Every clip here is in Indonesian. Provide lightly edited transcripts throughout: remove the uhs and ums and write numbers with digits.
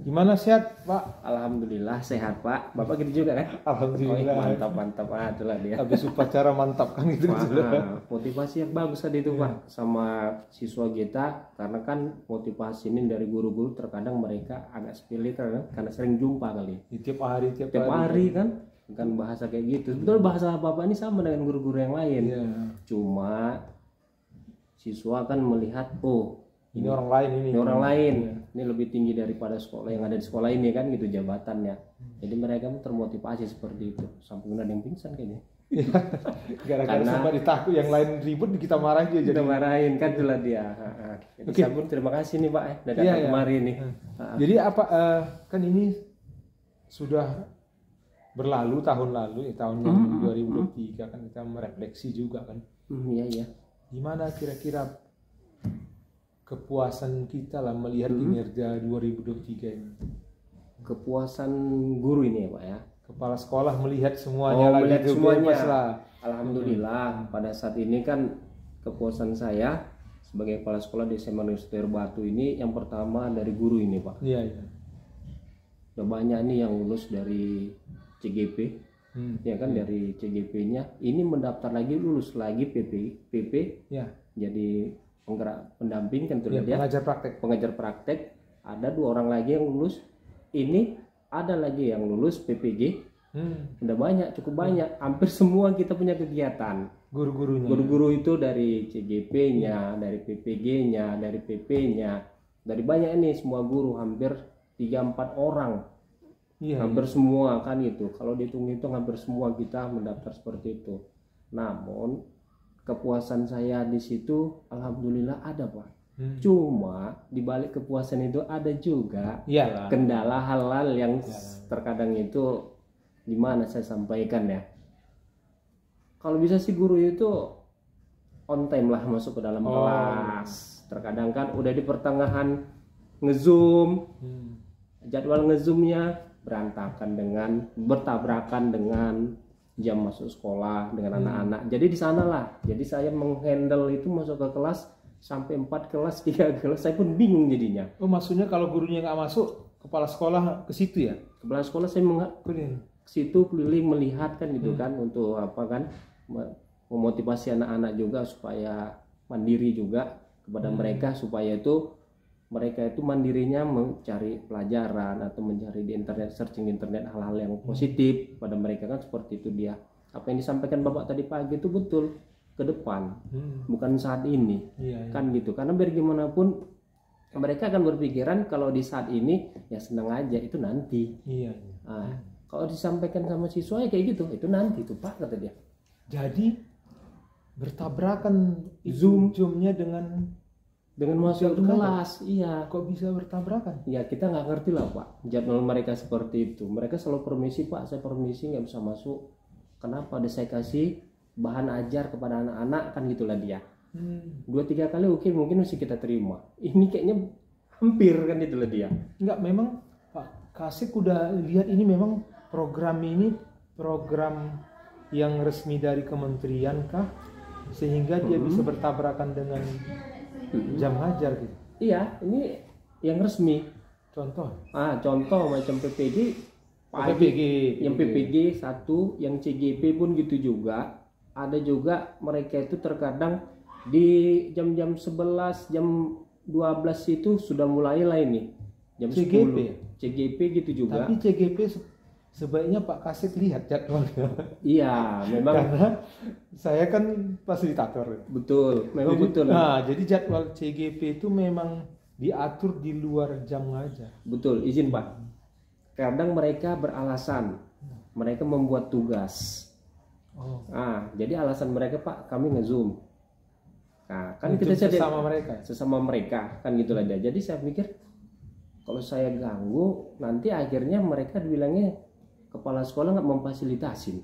Gimana, sehat Pak? Alhamdulillah sehat Pak. Bapak gitu juga kan? Alhamdulillah. Mantap. Itulah dia. Habis upacara mantap kan gitu. Motivasi yang bagus tadi itu Pak sama siswa kita, karena kan motivasi ini dari guru-guru terkadang mereka agak sepele karena sering jumpa kali. Tiap hari kan bahasa kayak gitu. Betul, bahasa Bapak ini sama dengan guru-guru yang lain. Iya. Cuma siswa kan melihat, oh ini orang lain ini orang lain, ini lebih tinggi daripada sekolah yang ada di sekolah ini kan gitu jabatannya. Jadi mereka termotivasi seperti itu. Sampai ada yang pingsan kayaknya. Gara-gara sempat ditakut yang lain ribut kita marahin dia. Kita marahin kan itulah dia. Jadi Sabun terima kasih nih Pak datang kemari nih. Jadi apa kan ini sudah berlalu tahun lalu tahun 2023 kan kita merefleksi juga kan. Iya. Gimana kira-kira kepuasan kita lah melihat kinerja 2023 ini? Kepuasan guru ini ya Pak ya. Kepala sekolah melihat semuanya melihat semuanya. Alhamdulillah pada saat ini kan kepuasan saya sebagai kepala sekolah di SMA Negeri Setir Batu ini yang pertama dari guru ini Pak. Iya. Udah banyak nih yang lulus dari CGP. Ya kan dari CGP-nya ini mendaftar lagi, lulus lagi PP ya. Jadi penggerak pendamping kan tuh dia pengajar praktek. Ada 2 orang lagi yang lulus, ini ada lagi yang lulus PPG. Udah banyak, cukup banyak, hampir semua kita punya kegiatan. Guru-guru itu dari CGP-nya, dari PPG-nya, dari PP-nya, dari banyak ini semua guru, hampir 3-4 orang. Hampir semua kan gitu. Kalau dihitung-hitung hampir semua kita mendaftar seperti itu. Namun kepuasan saya di situ alhamdulillah ada Pak. Cuma di balik kepuasan itu ada juga kendala hal-hal yang terkadang itu gimana saya sampaikan ya. Kalau bisa sih guru itu on time lah masuk ke dalam kelas. Terkadang kan udah di pertengahan ngezoom, jadwal ngezoomnya bertabrakan dengan jam masuk sekolah dengan anak-anak. Jadi di sanalah. Jadi saya menghandle itu masuk ke kelas sampai 4 kelas, 3 kelas, saya pun bingung jadinya. Oh, maksudnya kalau gurunya nggak masuk, kepala sekolah ke situ ya? Kepala sekolah saya ke situ keliling melihat kan gitu kan, untuk apa kan, memotivasi anak-anak juga supaya mandiri juga kepada mereka, supaya itu mereka itu mandirinya mencari pelajaran atau mencari di internet, searching di internet hal-hal yang positif pada mereka kan seperti itu dia. Apa yang disampaikan Bapak tadi pagi itu betul, ke depan, bukan saat ini, kan gitu. Karena biar gimana pun mereka akan berpikiran kalau di saat ini ya senang aja, itu nanti. Kalau disampaikan sama siswa ya kayak gitu, itu nanti tuh Pak kata dia. Jadi bertabrakan zoomnya dengan masuk kelas. Iya. Kok bisa bertabrakan? Ya kita nggak ngerti lah Pak jadwal mereka seperti itu. Mereka selalu permisi Pak, saya permisi nggak bisa masuk. Kenapa? Ada saya kasih bahan ajar kepada anak-anak kan gitulah dia. 2-3 kali oke, mungkin masih kita terima. Ini kayaknya hampir kan itulah dia. Enggak, memang Pak Kasik udah lihat ini memang program yang resmi dari kementerian kah, sehingga dia bisa bertabrakan dengan jam ngajar gitu. Iya, ini yang resmi. Contoh macam PPG yang PPG 1, yang CGP pun gitu juga. Ada juga mereka itu terkadang di jam-jam 11, jam 12 itu sudah mulai lah ini. Jam CGP 10. CGP gitu juga. Tapi CGP sebaiknya Pak Kasik lihat jadwalnya. Iya, memang karena saya kan fasilitator. Betul, memang betul. Nah, jadi jadwal CGP itu memang diatur di luar jam ngajar. Betul, izin Pak. Kadang mereka beralasan, mereka membuat tugas. Jadi alasan mereka Pak, kami nge-zoom. Nah, kan kita sesama mereka kan gitulah dia. Jadi saya pikir kalau saya ganggu nanti akhirnya mereka dibilangnya kepala sekolah nggak memfasilitasin.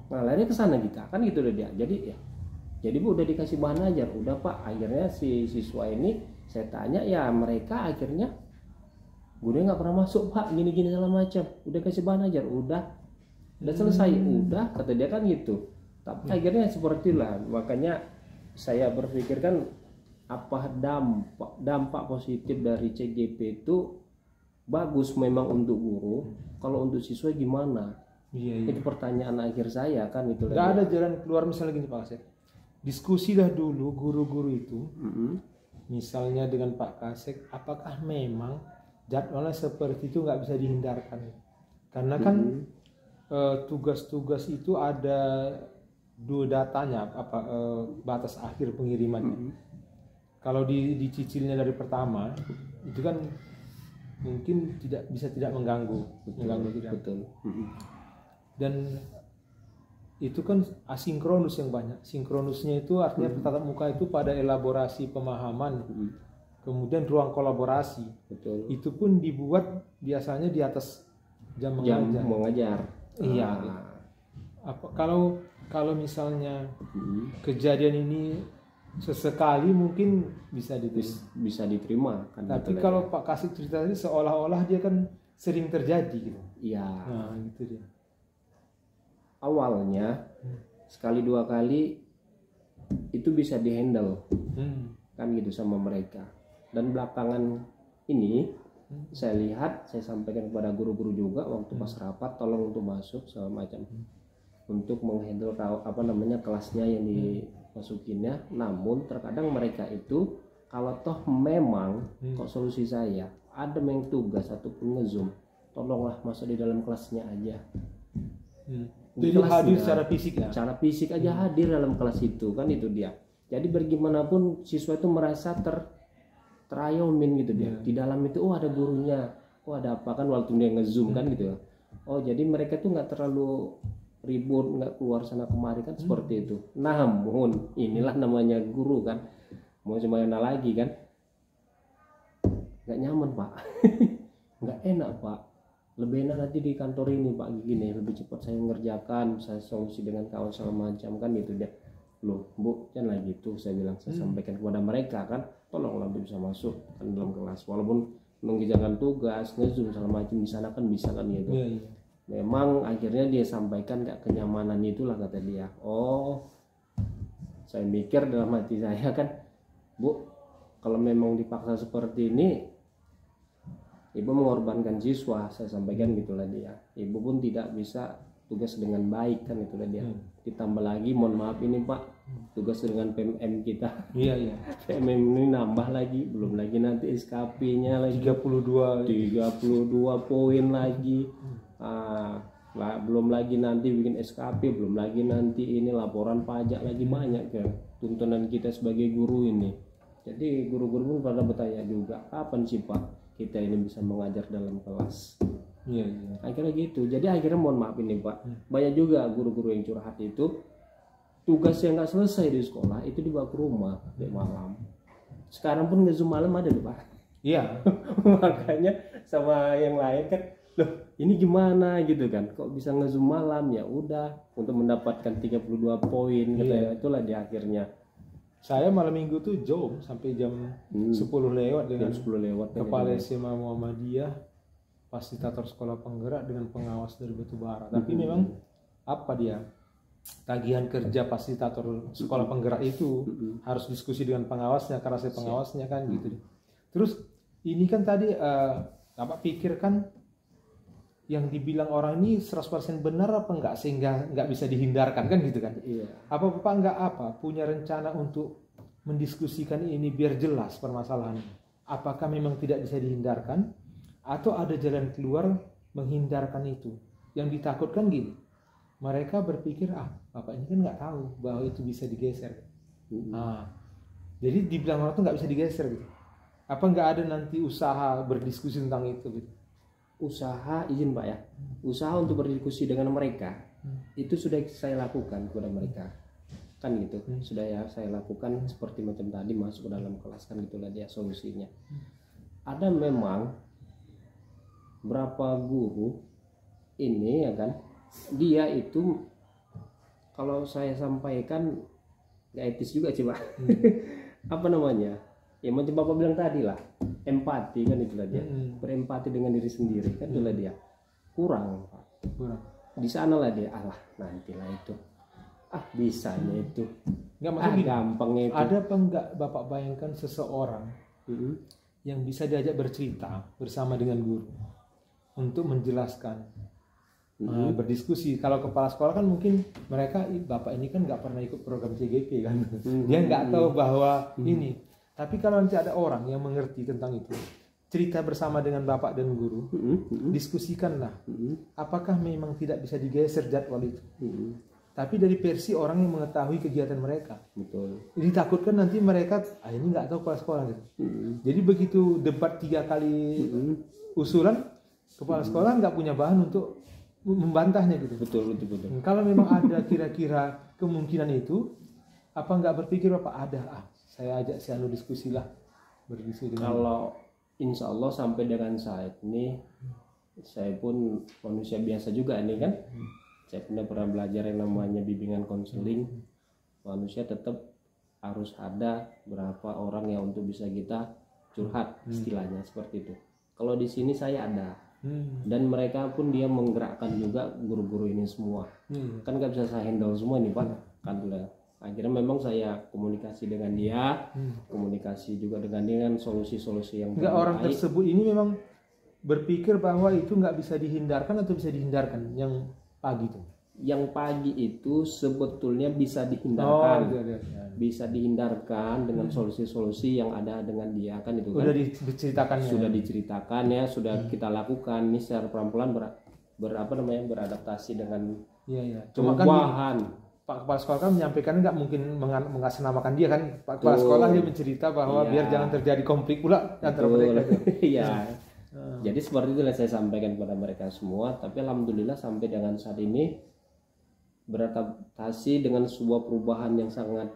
Nah larinya ke sana kita kan gitu dia. Jadi Bu udah dikasih bahan ajar, udah Pak. Akhirnya si siswa ini saya tanya ya, mereka akhirnya gurunya nggak pernah masuk Pak, gini-gini segala macam. Udah kasih bahan ajar, udah selesai, udah kata dia kan gitu. Tapi akhirnya seperti itulah. Makanya saya berpikir kan apa dampak positif dari CGP itu bagus memang untuk guru, kalau untuk siswa gimana? Itu pertanyaan akhir saya kan itu. Nggak ada jalan keluar misalnya gini Pak Kasep. Diskusi dah dulu guru-guru itu, misalnya dengan Pak Kasep, apakah memang jadwalnya seperti itu nggak bisa dihindarkan? Karena kan tugas-tugas itu ada dua datanya, batas akhir pengirimannya. Kalau dicicilnya dari pertama, itu kan mungkin tidak mengganggu, tidak. Betul. Dan itu kan asinkronus yang banyak. Sinkronusnya itu artinya tatap muka itu pada elaborasi pemahaman, kemudian ruang kolaborasi. Betul. Itu pun dibuat biasanya di atas jam mengajar. Iya. Kalau misalnya kejadian ini sesekali mungkin bisa diterima. Kan tapi kalau Pak Kasih cerita tadi seolah-olah dia kan sering terjadi gitu. Iya. Nah, gitu dia. Awalnya sekali dua kali itu bisa dihandle kan gitu sama mereka, dan belakangan ini saya lihat, saya sampaikan kepada guru-guru juga waktu pas rapat, tolong untuk masuk segala macam untuk menghandle kelasnya yang dimasukinnya. Namun terkadang mereka itu kalau toh memang kok solusi saya ada yang tugas ataupun nge-zoom, tolonglah masuk di dalam kelasnya aja. Itu hadir secara fisik ya? Secara fisik aja hadir dalam kelas itu kan, itu dia. Jadi bagaimanapun siswa itu merasa terayomin gitu dia. Di dalam itu ada gurunya, ada apa kan waktu dia nge-zoom kan gitu. Jadi mereka tuh nggak terlalu ribut, nggak keluar sana kemari kan seperti itu. Namun inilah namanya guru kan, mau gimana lagi kan, nggak nyaman Pak. Nggak enak Pak. Lebih enak nanti di kantor ini Pak, gini lebih cepat saya mengerjakan, saya solusi dengan kawan segala macam kan gitu dia. Loh Bu, jangan lagi gitu, saya bilang, saya sampaikan kepada mereka kan, tolonglah bisa masuk kan dalam kelas, walaupun mengerjakan tugas, nge-zoom segala macam di sana kan bisa kan gitu. Memang akhirnya dia sampaikan gak kenyamanan itulah kata dia. Saya mikir dalam hati saya kan, Bu, kalau memang dipaksa seperti ini, Ibu mengorbankan siswa, saya sampaikan gitulah dia. Ibu pun tidak bisa tugas dengan baik kan, itulah dia. Ditambah lagi, mohon maaf ini Pak, tugas dengan PMM kita. Iya. PMM ini nambah lagi, belum lagi nanti SKP-nya lagi 32 poin lagi. Belum lagi nanti bikin SKP, belum lagi nanti ini laporan pajak lagi, banyak ya tuntunan kita sebagai guru ini. Jadi guru-guru pun pada bertanya juga, kapan sih Pak kita ini bisa mengajar dalam kelas? Iya. Akhirnya gitu. Jadi akhirnya mohon maaf ini Pak, banyak juga guru-guru yang curhat itu tugas yang nggak selesai di sekolah itu dibawa ke rumah di malam. Sekarang pun nge-zoom malam ada Pak. Iya. Makanya sama yang lain kan, loh ini gimana gitu kan, kok bisa nge-zoom malam? Ya udah, untuk mendapatkan 32 poin katanya, itulah di akhirnya. Saya malam minggu tuh jom sampai jam 10 lewat dengan jam 10 lewat kepala SMA Muhammadiyah, fasilitator sekolah penggerak dengan pengawas dari Batubara. Tapi memang apa dia, tagihan kerja fasilitator sekolah penggerak itu harus diskusi dengan pengawasnya, karena saya pengawasnya kan gitu. Terus ini kan tadi Bapak pikirkan yang dibilang orang ini 100% benar apa enggak, sehingga enggak bisa dihindarkan kan gitu kan. Iya. Apa Bapak enggak punya rencana untuk mendiskusikan ini biar jelas permasalahan? Apakah memang tidak bisa dihindarkan atau ada jalan keluar menghindarkan itu? Yang ditakutkan gini, mereka berpikir Bapak ini kan nggak tahu bahwa itu bisa digeser. Jadi dibilang orang tuh nggak bisa digeser gitu. Apa nggak ada nanti usaha berdiskusi tentang itu gitu? Usaha, izin Pak ya, usaha untuk berdiskusi dengan mereka itu sudah saya lakukan kepada mereka kan gitu. Sudah ya saya lakukan seperti macam tadi, masuk ke dalam kelas kan, gitulah dia solusinya. Ada memang berapa guru ini ya kan, dia itu kalau saya sampaikan gak etis juga sih Pak. Apa namanya ya, macam Bapak bilang tadi lah, empati kan, itulah dia. Berempati dengan diri sendiri kan, itulah dia. Kurang Pak, di sana lah dia, nantilah itu bisanya itu nggak, maksudnya gampangnya itu. Ada apa enggak Bapak bayangkan seseorang yang bisa diajak bercerita bersama dengan guru untuk menjelaskan, berdiskusi. Kalau kepala sekolah kan mungkin mereka, bapak ini kan nggak pernah ikut program CGP kan, dia nggak tahu bahwa ini. Tapi kalau nanti ada orang yang mengerti tentang itu, cerita bersama dengan bapak dan guru, diskusikanlah apakah memang tidak bisa digeser jadwal itu. Tapi dari versi orang yang mengetahui kegiatan mereka. Betul. Ditakutkan nanti mereka ini nggak tahu kepala sekolah gitu. Jadi begitu debat 3 kali usulan, kepala sekolah nggak punya bahan untuk membantahnya gitu. Betul. Kalau memang ada kira-kira kemungkinan itu, apa nggak berpikir Bapak ada? Saya ajak si Anu diskusi lah, berdiskusi dengan. Kalau insya Allah sampai dengan saat ini, saya pun manusia biasa juga ini kan. Saya pernah belajar yang namanya bimbingan konseling. Manusia tetap harus ada berapa orang yang untuk bisa kita curhat, istilahnya seperti itu. Kalau di sini saya ada, dan mereka pun dia menggerakkan juga guru-guru ini semua. Kan nggak bisa saya handle semua nih Pak. Kan akhirnya memang saya komunikasi dengan dia, komunikasi juga dengan solusi-solusi yang enggak, orang tersebut ini memang berpikir bahwa itu nggak bisa dihindarkan atau bisa dihindarkan yang pagi itu. Yang pagi itu sebetulnya bisa dihindarkan, bisa dihindarkan dengan solusi-solusi yang ada dengan dia kan itu kan. Sudah diceritakan ya, sudah kita lakukan ini secara pelan-pelan beradaptasi dengan perubahan. Pak Kepala Sekolah kan menyampaikan nggak mungkin mengatasnamakan dia kan. Pak Kepala Sekolah dia mencerita bahwa biar jangan terjadi konflik pula antara mereka. Iya. Jadi seperti itu yang saya sampaikan kepada mereka semua. Tapi alhamdulillah sampai dengan saat ini beradaptasi dengan sebuah perubahan yang sangat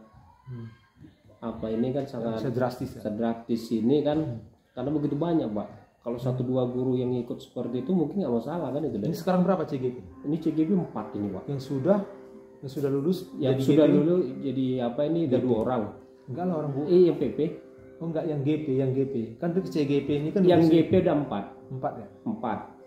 sangat drastis ini kan, karena begitu banyak Pak. Kalau 1-2 guru yang ikut seperti itu mungkin nggak masalah kan itu. Ini sekarang berapa CGP? Ini CGP 4 ini Pak. Yang sudah lulus? Yang sudah lulus jadi apa ini? Ada 2 orang. Enggak lah orang Bu. Yang PP. Oh enggak, yang GP. Kan itu CGP ini kan yang GP ada 4. 4 ya? 4.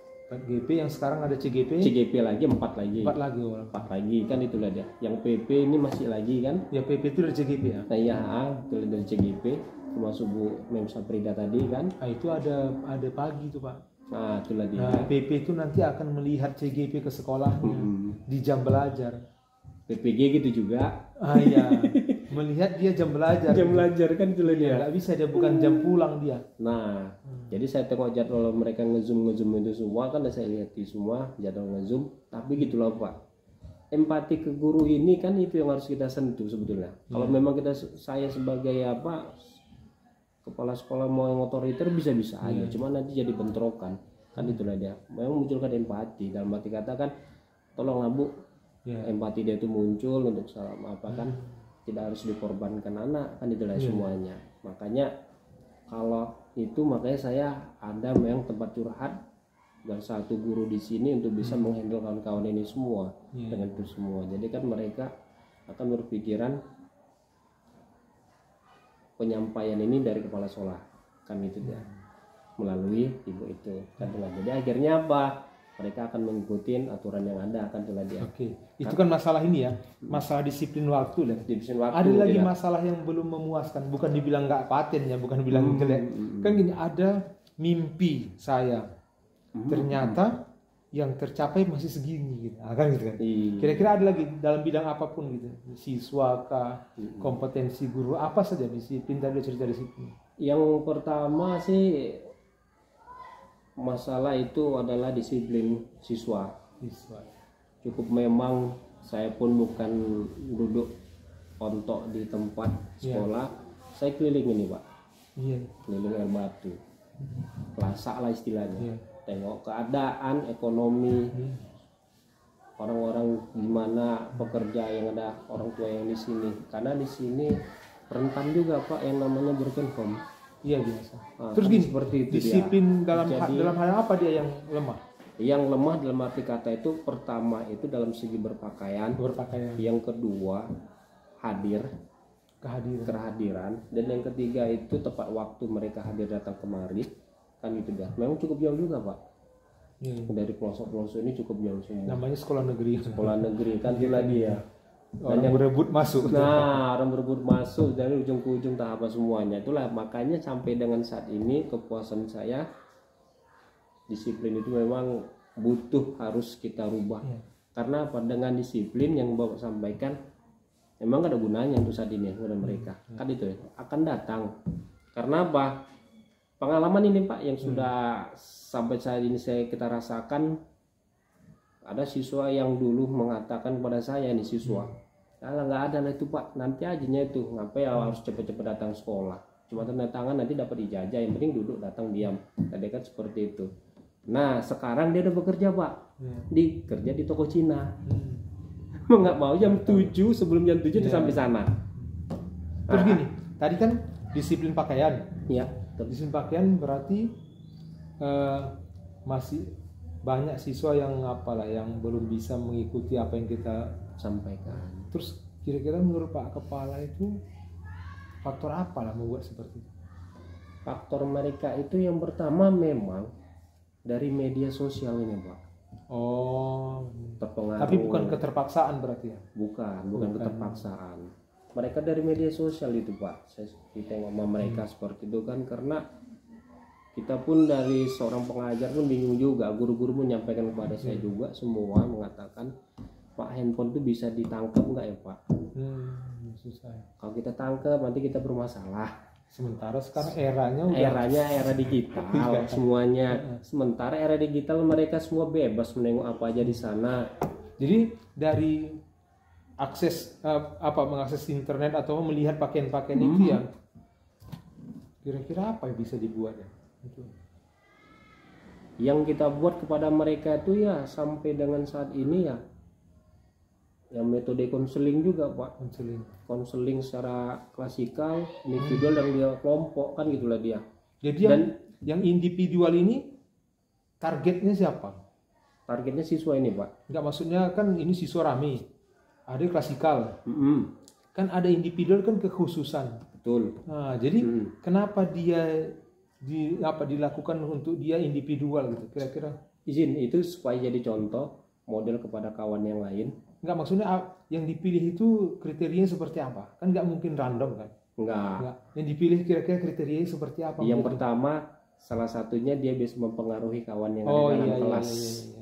GP yang sekarang ada CGP lagi 4 lagi. 4 lagi. 4 lagi kan itulah dia. Yang PP ini masih lagi kan? Ya PP itu dari CGP ya. Nah iya, itu dari CGP termasuk Bu Mem Saprida tadi kan. Nah itu ada pagi tuh Pak. Nah itulah dia. Nah, PP itu nanti akan melihat CGP ke sekolahnya di jam belajar. PPG gitu juga. Iya. Melihat dia jam belajar. Jam belajar kan itulah dia. Nggak bisa, dia bukan jam pulang dia. Nah, jadi saya tengok jadwal mereka ngezoom itu semua kan, saya lihat di semua jadwal ngezoom. Tapi gitulah Pak. Empati ke guru ini kan itu yang harus kita sentuh sebetulnya. Kalau memang saya sebagai kepala sekolah mau yang otoriter bisa-bisa aja. Cuma nanti jadi bentrokan. Kan itulah dia. Memang munculkan empati, dalam arti kata kan, tolonglah Bu, empati dia itu muncul untuk salah apa kan, tidak harus dikorbankan anak kan itulah semuanya. Makanya kalau itu makanya saya ada memang tempat curhat dan 1 guru di sini untuk bisa menghandle kawan-kawan ini semua dengan itu semua. Jadi kan mereka akan berpikiran penyampaian ini dari kepala sekolah kan itu dia melalui ibu itu kan. Jadi akhirnya apa? Mereka akan mengikuti aturan yang ada akan telah dia. Oke. Itu kan masalah ini ya, masalah disiplin waktu lah. Ada lagi masalah yang belum memuaskan, bukan dibilang nggak paten ya, bukan bilang jelek. Kan gini, ada mimpi saya, ternyata yang tercapai masih segini gitu. Kan gitu kan. Kira-kira ada lagi dalam bidang apapun gitu, siswa kah, kompetensi guru, apa saja disiplin, tadi cerita disiplin. Yang pertama sih masalah itu adalah disiplin siswa. Cukup memang saya pun bukan duduk ontok di tempat sekolah, saya keliling ini Pak. Keliling air batu, pelasak lah istilahnya. Tengok keadaan ekonomi orang-orang gimana, pekerja yang ada, orang tua yang di sini. Karena di sini rentan juga Pak yang namanya broken home. Iya biasa. Terus gini, seperti itu disiplin dia. dalam hal apa dia yang lemah? Yang lemah dalam arti kata itu pertama itu dalam segi berpakaian. Yang kedua kehadiran, dan yang ketiga itu tepat waktu mereka hadir datang kemari kan itu dia. Memang cukup jauh juga Pak. Dari pelosok-pelosok ini cukup jauh semua. Namanya sekolah negeri. Sekolah negeri kan itulah dia. orang yang berebut masuk. Nah, orang berebut masuk dari ujung ke ujung tak apa semuanya. Itulah makanya sampai dengan saat ini kepuasan saya, disiplin itu memang butuh, harus kita rubah. Karena apa? Dengan disiplin yang Bapak sampaikan, memang gak ada gunanya untuk saat ini kepada mereka. Kan itu ya, akan datang. Karena apa? Pengalaman ini Pak yang sudah sampai saat ini kita rasakan. Ada siswa yang dulu mengatakan kepada saya, ini siswa, kalau nggak ada lah itu Pak, nanti aja itu ngapain harus cepet-cepet datang sekolah, cuma tanda tangan nanti dapat ijazah, yang penting duduk datang diam. Tadi kan seperti itu. Nah sekarang dia udah bekerja Pak, kerja di toko Cina. Mau nggak mau jam 7, sebelum jam 7 udah sampai sana. Terus gini, tadi kan disiplin pakaian. Iya. Disiplin pakaian berarti masih banyak siswa yang yang belum bisa mengikuti apa yang kita sampaikan. Terus kira-kira menurut Pak Kepala itu faktor apa lah membuat seperti itu? Faktor mereka itu yang pertama memang dari media sosial ini Pak. Oh, terpengaruh. Tapi bukan keterpaksaan berarti ya? Bukan keterpaksaan. Mereka dari media sosial itu Pak. Saya tengok sama mereka seperti itu kan, karena kita pun dari seorang pengajar pun bingung juga, guru-guru menyampaikan kepada saya juga, semua mengatakan, Pak, handphone itu bisa ditangkap nggak ya Pak? Susah. Kalau kita tangkap nanti kita bermasalah. Sementara sekarang eranya era digital semuanya. Sementara era digital mereka semua bebas menengok apa aja di sana. Jadi dari akses mengakses internet atau melihat pakaian-pakaian itu ya, kira-kira apa yang bisa dibuat ya? Yang kita buat kepada mereka itu ya sampai dengan saat ini ya, yang metode konseling juga Pak. Konseling secara klasikal, individual dan dia kelompok kan gitulah dia. Jadi yang individual ini targetnya siapa? Targetnya siswa ini Pak. Enggak, maksudnya kan ini siswa rame, ada klasikal, kan ada individual kan kekhususan. Betul. Nah jadi kenapa dia dilakukan untuk dia individual gitu kira-kira? Izin itu supaya jadi contoh model kepada kawan yang lain. Enggak, maksudnya yang dipilih itu kriterianya seperti apa? Kan nggak mungkin random kan? Enggak. Yang dipilih kira-kira kriterianya seperti apa? Yang pertama salah satunya dia bisa mempengaruhi kawan yang ada dalam kelas.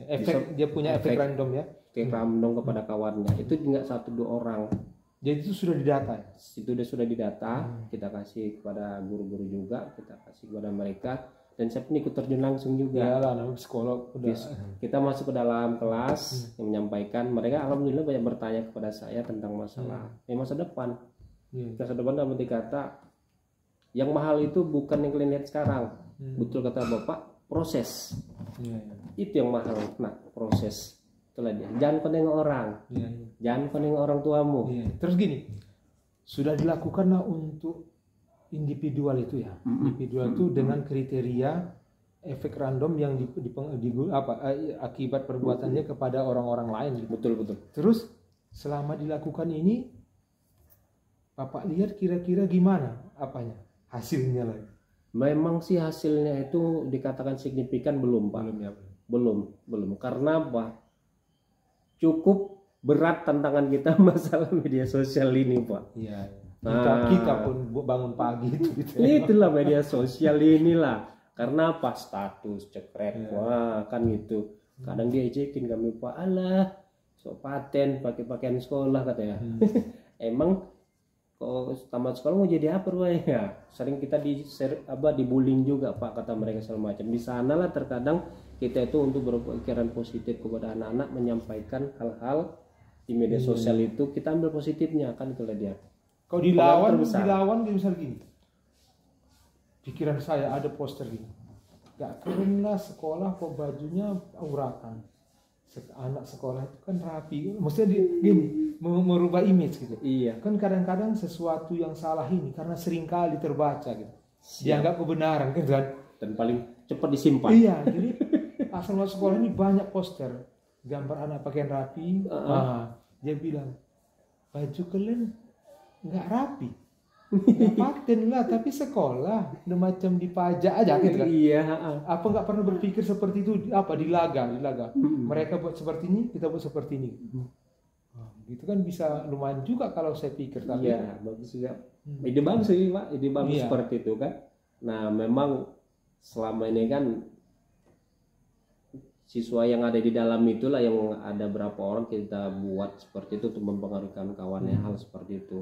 Efek, dia punya efek random ya? Efek random kepada kawannya. Itu nggak 1-2 orang. Jadi itu sudah didata ya? Itu sudah didata, kita kasih kepada guru-guru juga, kita kasih kepada mereka, dan saya pun ikut terjun langsung juga. Ya lah, namanya psikolog udah. Kita masuk ke dalam kelas yang menyampaikan, mereka alhamdulillah banyak bertanya kepada saya tentang masalah masa depan. Masa depan dalam arti kata, yang mahal itu bukan yang kalian lihat sekarang. Betul kata Bapak, proses. Itu yang mahal. Nah, proses. Itulah dia. Jangan kau nengok orang. Jangan kau nengok orang tuamu. Terus gini, sudah dilakukan untuk individual itu ya. Individual itu dengan kriteria efek random yang akibat perbuatannya kepada orang-orang lain. Gitu. Betul. Terus selama dilakukan ini, Bapak lihat kira-kira gimana apanya hasilnya lagi? Memang sih hasilnya itu dikatakan signifikan belum Pak. Belum. Karena apa? Cukup berat tantangan kita masalah media sosial ini Pak. Iya. Kita pun bangun pagi itu gitu. Itulah media sosial inilah. Karena apa? Status cekrek, wah kan gitu. Kadang dia ejekin kami Pak, alah sok paten pakai pakaian sekolah katanya. Emang kalau tamat sekolah mau jadi apa ya? Sering kita dibullying juga Pak, kata mereka segala macam. Di sanalah terkadang kita itu untuk berpikiran positif kepada anak-anak, menyampaikan hal-hal di media sosial itu kita ambil positifnya kan, itulah dia. Kalau dilawan misal gini, pikiran saya ada poster gini, gak keren lah sekolah kok bajunya aurakan. Anak sekolah itu kan rapi, maksudnya gini, merubah image gitu. Iya. Kan kadang-kadang sesuatu yang salah ini karena seringkali terbaca gitu, dianggap kebenaran kan, dan paling cepat disimpan. Iya, jadi asal masuk sekolah ini banyak poster gambar anak pakaian rapi. Dia bilang baju kalian nggak rapi, nggak paten lah, tapi sekolah udah macam dipajak aja gitu kan. Iya. Apa nggak pernah berpikir seperti itu? Apa dilaga. Mereka buat seperti ini, kita buat seperti ini. itu kan bisa lumayan juga kalau saya pikir. Tapi iya bagus juga. Ide bagus sih Pak, ide bagus seperti itu kan. Nah memang selama ini kan siswa yang ada di dalam itulah yang ada berapa orang kita buat seperti itu untuk mempengaruhi kawannya hal seperti itu.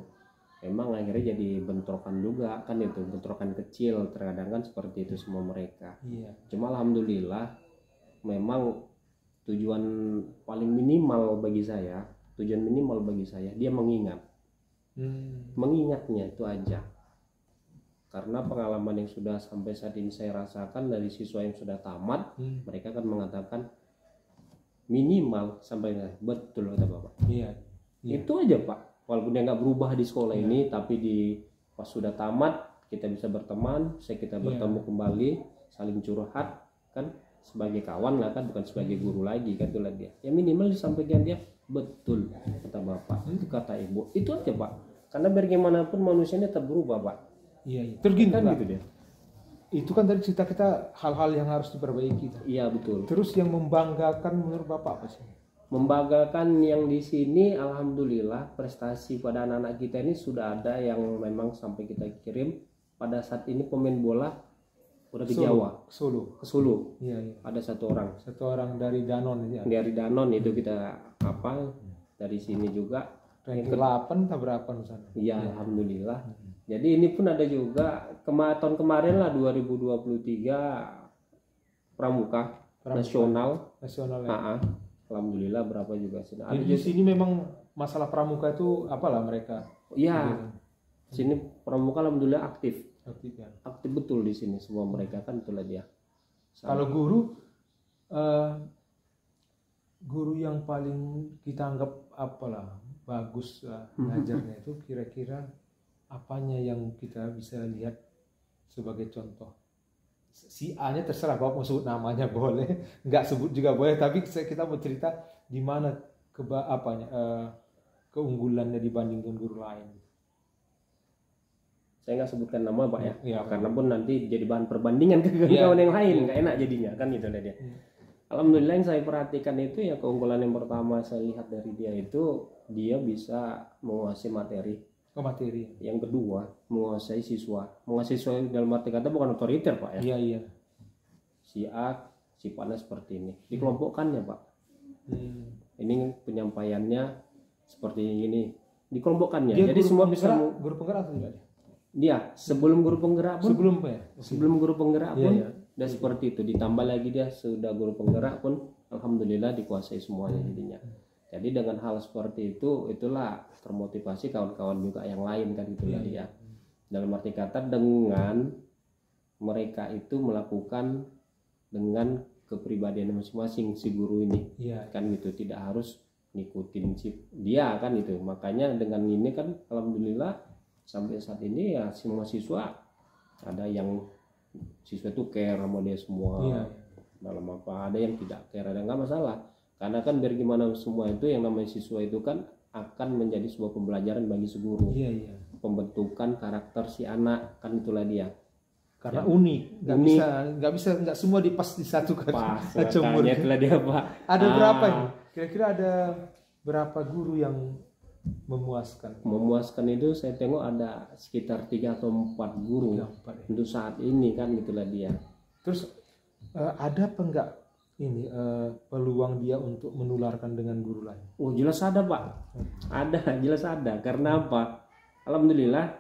Memang akhirnya jadi bentrokan juga kan, itu bentrokan kecil terkadang kan seperti itu semua mereka. Cuma alhamdulillah memang tujuan paling minimal bagi saya, dia mengingat. Mengingatnya itu aja. Karena pengalaman yang sudah sampai saat ini saya rasakan dari siswa yang sudah tamat, mereka kan mengatakan minimal sampai betul kata Bapak. Itu aja Pak. Walaupun dia nggak berubah di sekolah ini, tapi pas sudah tamat kita bisa berteman, kita bertemu kembali, saling curhat kan sebagai kawan lah kan, bukan sebagai guru lagi kan, itulah dia. Ya minimal disampaikan dia betul kata Bapak, itu kata Ibu, itu aja Pak. Karena bagaimanapun manusianya tetap berubah Pak. Tergini kan Pak. Gitu dia. Itu kan tadi cerita kita hal-hal yang harus diperbaiki. Iya betul. Terus yang membanggakan menurut Bapak apa sih? Membanggakan yang di sini alhamdulillah prestasi pada anak-anak kita ini sudah ada yang memang sampai kita kirim pada saat ini pemain bola udah ke Jawa. Ke Solo. Ada satu orang dari Danon ya. Dari Danon itu kita dari sini juga ranking 8 atau berapa sana? Iya alhamdulillah. Jadi ini pun ada juga tahun kemarin lah 2023 pramuka nasional ya. Alhamdulillah berapa juga sih. Di sini memang masalah pramuka itu apalah mereka. Iya. Sini pramuka alhamdulillah aktif ya. Aktif betul di sini semua mereka kan, itulah dia. Kalau guru yang paling kita anggap apalah bagus ngajarnya itu kira-kira apanya yang kita bisa lihat sebagai contoh? Si A-nya terserah Bapak mau sebut namanya boleh, nggak sebut juga boleh, tapi kita mau cerita di mana keunggulannya dibandingkan guru lain. Saya nggak sebutkan nama Pak ya, karena pun nanti jadi bahan perbandingan ke kawan yang lain, nggak enak jadinya kan itu dia. Alhamdulillah yang saya perhatikan itu ya keunggulan yang pertama saya lihat dari dia itu dia bisa menguasai materi. Yang kedua menguasai siswa. Menguasai siswa dalam arti kata bukan otoriter Pak ya. Si A sifatnya seperti ini. Dikelompokkannya Pak. Ini penyampaiannya seperti ini. Dikelompokkannya. Jadi semua bisa guru penggerak atau tidak? Dia sebelum guru penggerak pun. Sebelum guru penggerak pun dan seperti itu. Ditambah lagi dia sudah guru penggerak pun alhamdulillah dikuasai semuanya jadinya. Jadi dengan hal seperti itu, itulah termotivasi kawan-kawan juga yang lain kan itulah dia. Dalam arti kata dengan mereka itu melakukan dengan kepribadian masing-masing si guru ini, kan gitu, tidak harus ngikutin dia kan itu. Makanya dengan ini kan alhamdulillah sampai saat ini ya semua siswa ada yang siswa itu care sama dia semua. Dalam apa ada yang tidak care, ada nggak masalah. Karena kan biar gimana semua itu yang namanya siswa itu kan akan menjadi sebuah pembelajaran bagi si guru. Pembentukan karakter si anak kan itulah dia. Karena unik, nggak semua disatukan. Makanya itulah dia Pak. Ada berapa ini? Kira-kira ada berapa guru yang memuaskan? Memuaskan itu saya tengok ada sekitar 3 atau 4 guru untuk saat ini kan itulah dia. Terus ada apa enggak ini peluang dia untuk menularkan dengan guru lain? Oh jelas ada Pak, jelas ada. Karena apa? Alhamdulillah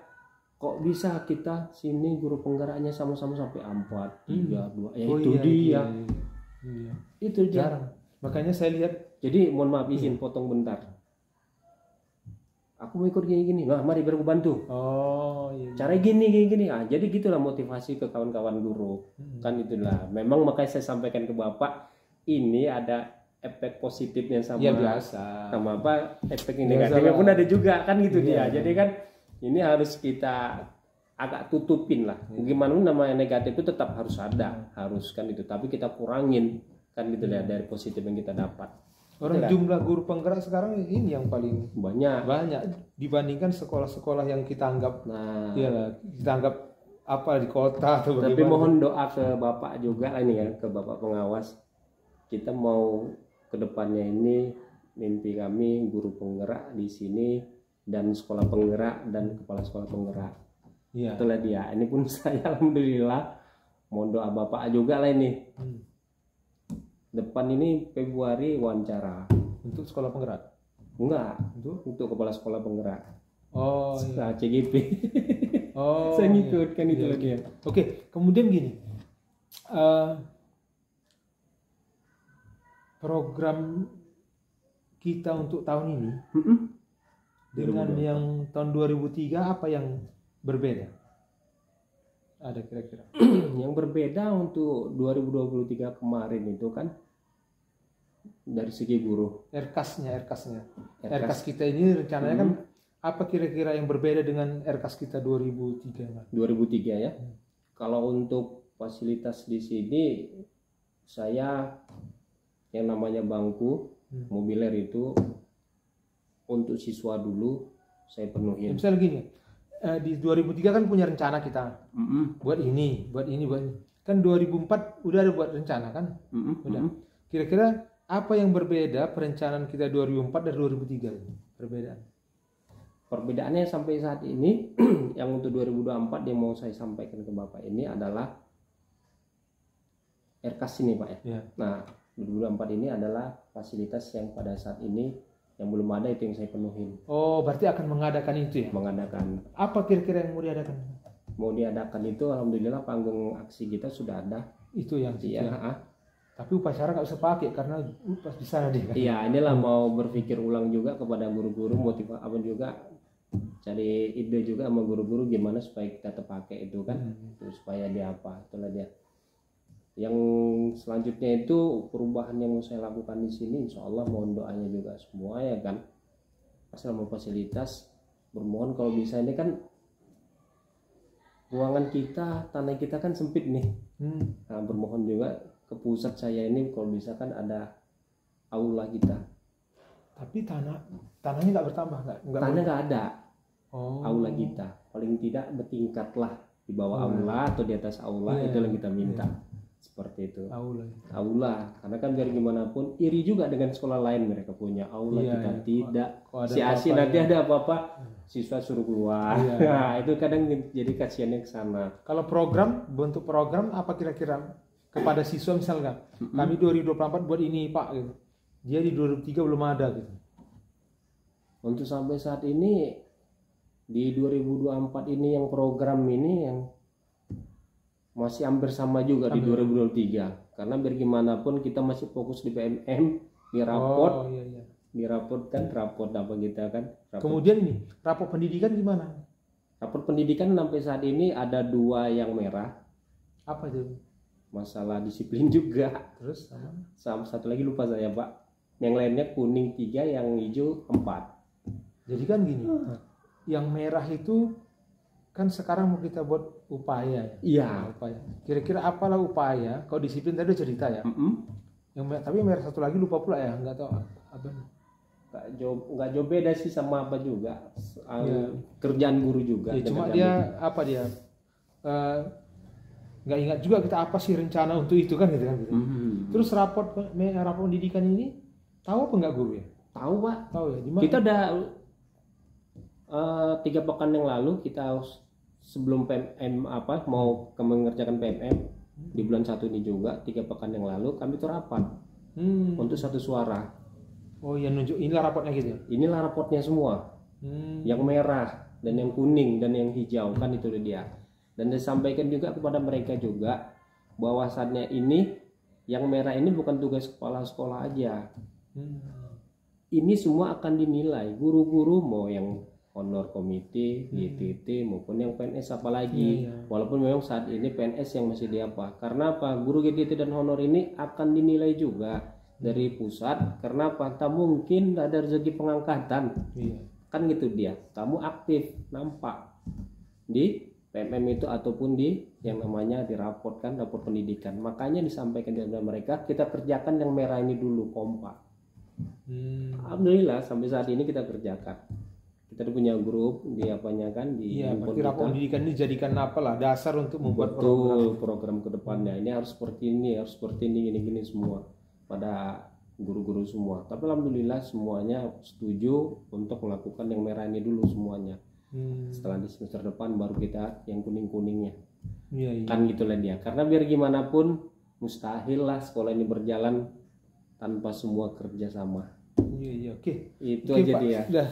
kok bisa kita sini guru penggeraknya sama-sama sampai 4, 3, 2 ya itu dia. Itu jarang. Makanya saya lihat. Jadi mohon maaf izin potong bentar. Aku mau ikut gini-gini, nah mari biar aku bantu. Cara gini. Jadi gitulah motivasi ke kawan-kawan guru. Kan itulah. Memang makanya saya sampaikan ke Bapak, ini ada efek positifnya sama biasa. Sama apa? Efek negatifnya pun ada juga kan gitu dia. Jadi kan ini harus kita agak tutupin lah. Gimana namanya negatif itu tetap harus ada, harus kan itu. Tapi kita kurangin kan gitu ya dari positif yang kita dapat. Jumlah guru penggerak sekarang ini yang paling banyak dibandingkan sekolah-sekolah yang kita anggap kita anggap apa di kota atau bagaimana. Tapi mohon doa ke Bapak juga ini ya, ke Bapak pengawas. Kita mau ke depannya ini mimpi kami guru penggerak di sini dan sekolah penggerak dan kepala sekolah penggerak. Itulah dia. Ini pun saya alhamdulillah mohon doa Bapak juga lah ini. Depan ini Februari wawancara. Untuk sekolah penggerak? Enggak, untuk kepala sekolah penggerak. Oh iya. CGP. Oh, saya ngikut kan itu lagi ya. Oke, kemudian gini, program kita untuk tahun ini dengan yang tahun 2003 apa yang berbeda? Ada kira-kira? Yang berbeda untuk 2023 kemarin itu kan dari segi guru. RKAS kita ini rencananya kan apa kira-kira yang berbeda dengan RKAS kita 2003? 2003 ya. Kalau untuk fasilitas di sini saya yang namanya bangku mobiler itu untuk siswa dulu saya penuhin. Misalnya gini, di 2003 kan punya rencana kita buat ini. Kan 2004 udah ada buat rencana kan? Udah. Kira-kira apa yang berbeda perencanaan kita 2004 dan 2003? Perbedaan. Perbedaannya sampai saat ini yang untuk 2024 yang mau saya sampaikan ke Bapak ini adalah RKAS ini Pak ya. Nah 2024 ini adalah fasilitas yang pada saat ini yang belum ada itu yang saya penuhin. Oh berarti akan mengadakan itu ya? Mengadakan. Apa kira-kira yang mau diadakan? Mau diadakan itu alhamdulillah panggung aksi kita sudah ada. Itu yang tapi upacara nggak usah pakai karena pas di sana deh kan? Iya inilah mau berpikir ulang juga kepada guru-guru motivasi apa juga cari ide juga sama guru-guru gimana supaya kita terpakai itu kan supaya dia apa itulah dia. Yang selanjutnya itu perubahan yang mau saya lakukan di sini insya Allah mohon doanya juga semua ya kan selama fasilitas bermohon kalau bisa ini kan ruangan kita tanah kita kan sempit nih nah, bermohon juga ke pusat saya ini kalau bisa kan ada aula kita. Tapi tanahnya nggak bertambah tanah nggak ada. Aula kita paling tidak bertingkat lah di bawah aula atau di atas aula itu yang kita minta seperti itu. Aula karena kan biar gimana pun iri juga dengan sekolah lain mereka punya aula kita tidak. Si Asi nanti ada apa-apa siswa suruh keluar. Nah itu kadang jadi kasihannya ke sana. Kalau bentuk program apa kira-kira kepada siswa misalnya kami 2024 buat ini Pak gitu. Dia di 2003 belum ada gitu. Untuk sampai saat ini di 2024 ini yang program ini yang masih hampir sama juga di 2023 karena biar gimana pun kita masih fokus di PMM di raport. Di raport kan raport apa kita kan. Kemudian nih raport pendidikan gimana? Raport pendidikan sampai saat ini ada 2 yang merah. Apa itu? Masalah disiplin juga. Terus sama satu lagi lupa saya Pak. Yang lainnya kuning 3, yang hijau 4. Jadi kan gini, yang merah itu kan sekarang mau kita buat upaya. Iya. Upaya. Kira-kira apalah upaya? Kalau disiplin tadi udah cerita ya. Tapi merah satu lagi lupa pula ya, nggak tahu apa. Nggak jauh beda sih sama apa juga. Kerjaan guru juga. Ya, cuma dia apa dia? Nggak ingat juga kita apa sih rencana untuk itu kan gitu kan. Terus raport pendidikan ini tahu apa nggak guru ya? Tahu Pak. Tahu ya. Dimana? Kita udah 3 pekan yang lalu kita sebelum PMM mau mengerjakan PMM di bulan 1 ini juga 3 pekan yang lalu kami tuh rapat untuk satu suara. Oh ya nunjuk inilah raportnya gitu ya? Inilah raportnya semua. Yang merah dan yang kuning dan yang hijau kan itu dia. Dan disampaikan juga kepada mereka juga bahwasannya ini yang merah ini bukan tugas kepala sekolah aja. Ini semua akan dinilai guru-guru mau yang honor komite, GTT maupun yang PNS apalagi. Walaupun memang saat ini PNS yang masih diapa. Karena apa? Guru GTT dan honor ini akan dinilai juga dari pusat. Karena apa? Tak mungkin ada rezeki pengangkatan. Kan gitu dia. Kamu aktif nampak di PMM itu ataupun di yang namanya dirapotkan raport pendidikan. Makanya disampaikan kepada mereka kita kerjakan yang merah ini dulu kompak. Alhamdulillah sampai saat ini kita kerjakan. Kita punya grup di apanya kan di berarti raport pendidikan ini jadikan apalah dasar untuk membuat program ke depannya. Ini harus seperti ini, harus seperti ini, gini-gini semua. Pada guru-guru semua. Tapi alhamdulillah semuanya setuju untuk melakukan yang merah ini dulu semuanya. Setelah di semester depan baru kita yang kuning-kuningnya. Kan gitulah dia. Karena biar gimana pun mustahil lah sekolah ini berjalan tanpa semua kerja sama. Oke. Itu aja Pak. dia. Sudah.